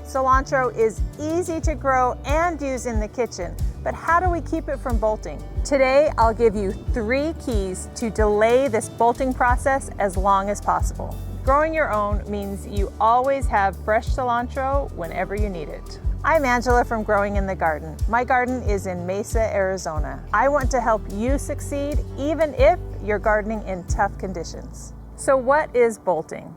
Cilantro is easy to grow and use in the kitchen, but how do we keep it from bolting? Today, I'll give you 3 keys to delay this bolting process as long as possible. Growing your own means you always have fresh cilantro whenever you need it. I'm Angela from Growing in the Garden. My garden is in Mesa, Arizona. I want to help you succeed even if you're gardening in tough conditions. So what is bolting?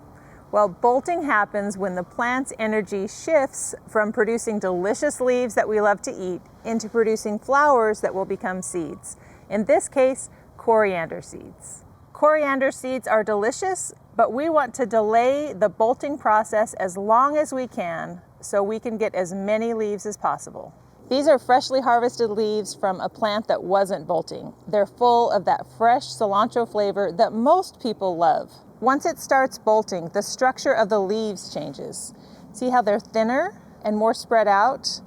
Well, bolting happens when the plant's energy shifts from producing delicious leaves that we love to eat into producing flowers that will become seeds. In this case, coriander seeds. Coriander seeds are delicious, but we want to delay the bolting process as long as we can so we can get as many leaves as possible. These are freshly harvested leaves from a plant that wasn't bolting. They're full of that fresh cilantro flavor that most people love. Once it starts bolting, the structure of the leaves changes. See how they're thinner and more spread out?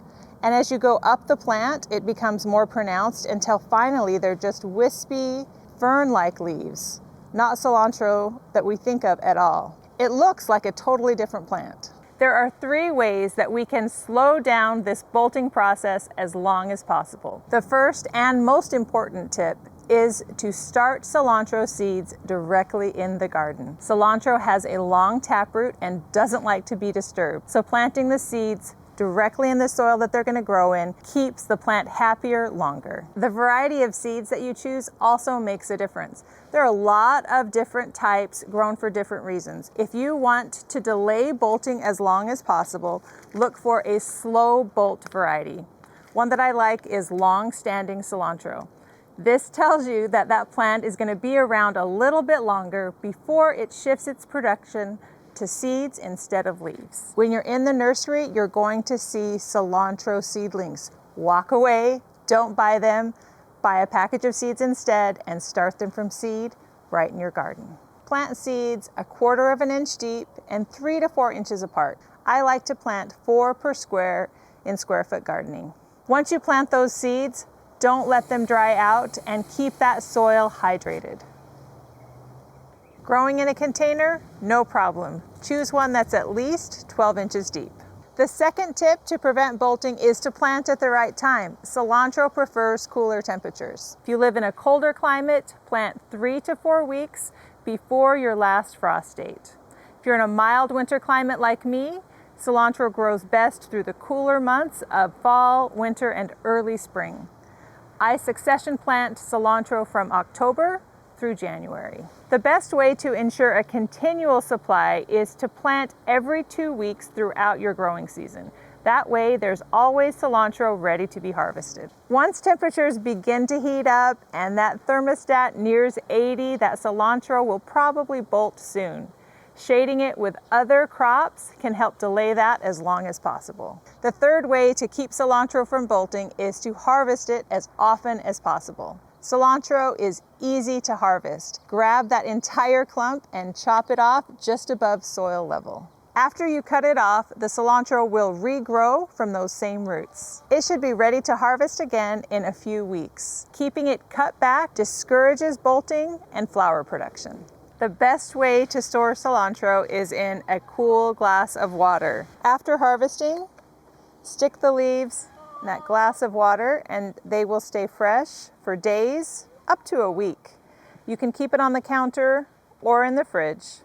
And as you go up the plant, it becomes more pronounced until finally they're just wispy, fern-like leaves, not cilantro that we think of at all. It looks like a totally different plant. There are 3 ways that we can slow down this bolting process as long as possible. The first and most important tip is to start cilantro seeds directly in the garden. Cilantro has a long taproot and doesn't like to be disturbed, so planting the seeds directly in the soil that they're going to grow in keeps the plant happier longer. The variety of seeds that you choose also makes a difference. There are a lot of different types grown for different reasons. If you want to delay bolting as long as possible, look for a slow bolt variety. One that I like is long-standing cilantro. This tells you that that plant is going to be around a little bit longer before it shifts its production to seeds instead of leaves. When you're in the nursery, you're going to see cilantro seedlings. Walk away, don't buy them. Buy a package of seeds instead and start them from seed right in your garden. Plant seeds 1/4 inch deep and 3 to 4 inches apart. I like to plant 4 per square in square foot gardening. Once you plant those seeds, don't let them dry out and keep that soil hydrated. Growing in a container? No problem. Choose one that's at least 12 inches deep. The second tip to prevent bolting is to plant at the right time. Cilantro prefers cooler temperatures. If you live in a colder climate, plant 3 to 4 weeks before your last frost date. If you're in a mild winter climate like me, cilantro grows best through the cooler months of fall, winter, and early spring. I succession plant cilantro from October through January. The best way to ensure a continual supply is to plant every 2 weeks throughout your growing season. That way, there's always cilantro ready to be harvested. Once temperatures begin to heat up and that thermostat nears 80, that cilantro will probably bolt soon. Shading it with other crops can help delay that as long as possible. The third way to keep cilantro from bolting is to harvest it as often as possible. Cilantro is easy to harvest. Grab that entire clump and chop it off just above soil level. After you cut it off, the cilantro will regrow from those same roots. It should be ready to harvest again in a few weeks. Keeping it cut back discourages bolting and flower production. The best way to store cilantro is in a cool glass of water. After harvesting, stick the leaves in that glass of water and they will stay fresh for days, up to a week. You can keep it on the counter or in the fridge.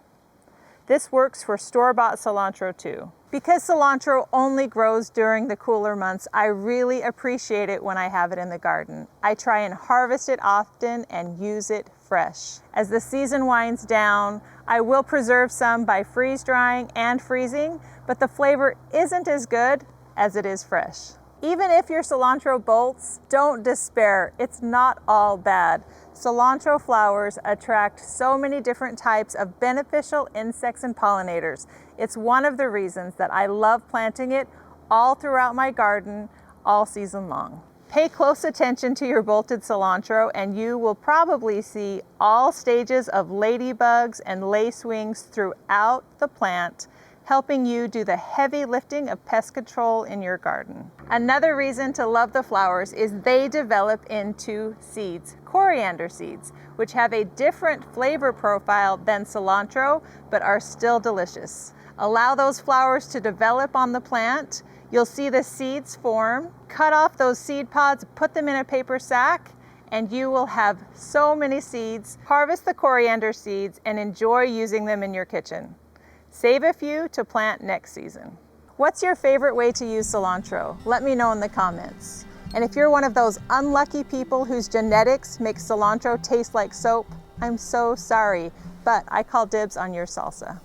This works for store-bought cilantro too. Because cilantro only grows during the cooler months, I really appreciate it when I have it in the garden. I try and harvest it often and use it fresh. As the season winds down, I will preserve some by freeze drying and freezing, but the flavor isn't as good as it is fresh. Even if your cilantro bolts, don't despair. It's not all bad. Cilantro flowers attract so many different types of beneficial insects and pollinators. It's one of the reasons that I love planting it all throughout my garden, all season long. Pay close attention to your bolted cilantro and you will probably see all stages of ladybugs and lacewings throughout the plant, helping you do the heavy lifting of pest control in your garden. Another reason to love the flowers is they develop into seeds, coriander seeds, which have a different flavor profile than cilantro, but are still delicious. Allow those flowers to develop on the plant. You'll see the seeds form. Cut off those seed pods, put them in a paper sack, and you will have so many seeds. Harvest the coriander seeds and enjoy using them in your kitchen. Save a few to plant next season. What's your favorite way to use cilantro? Let me know in the comments. And if you're one of those unlucky people whose genetics make cilantro taste like soap, I'm so sorry, but I call dibs on your salsa.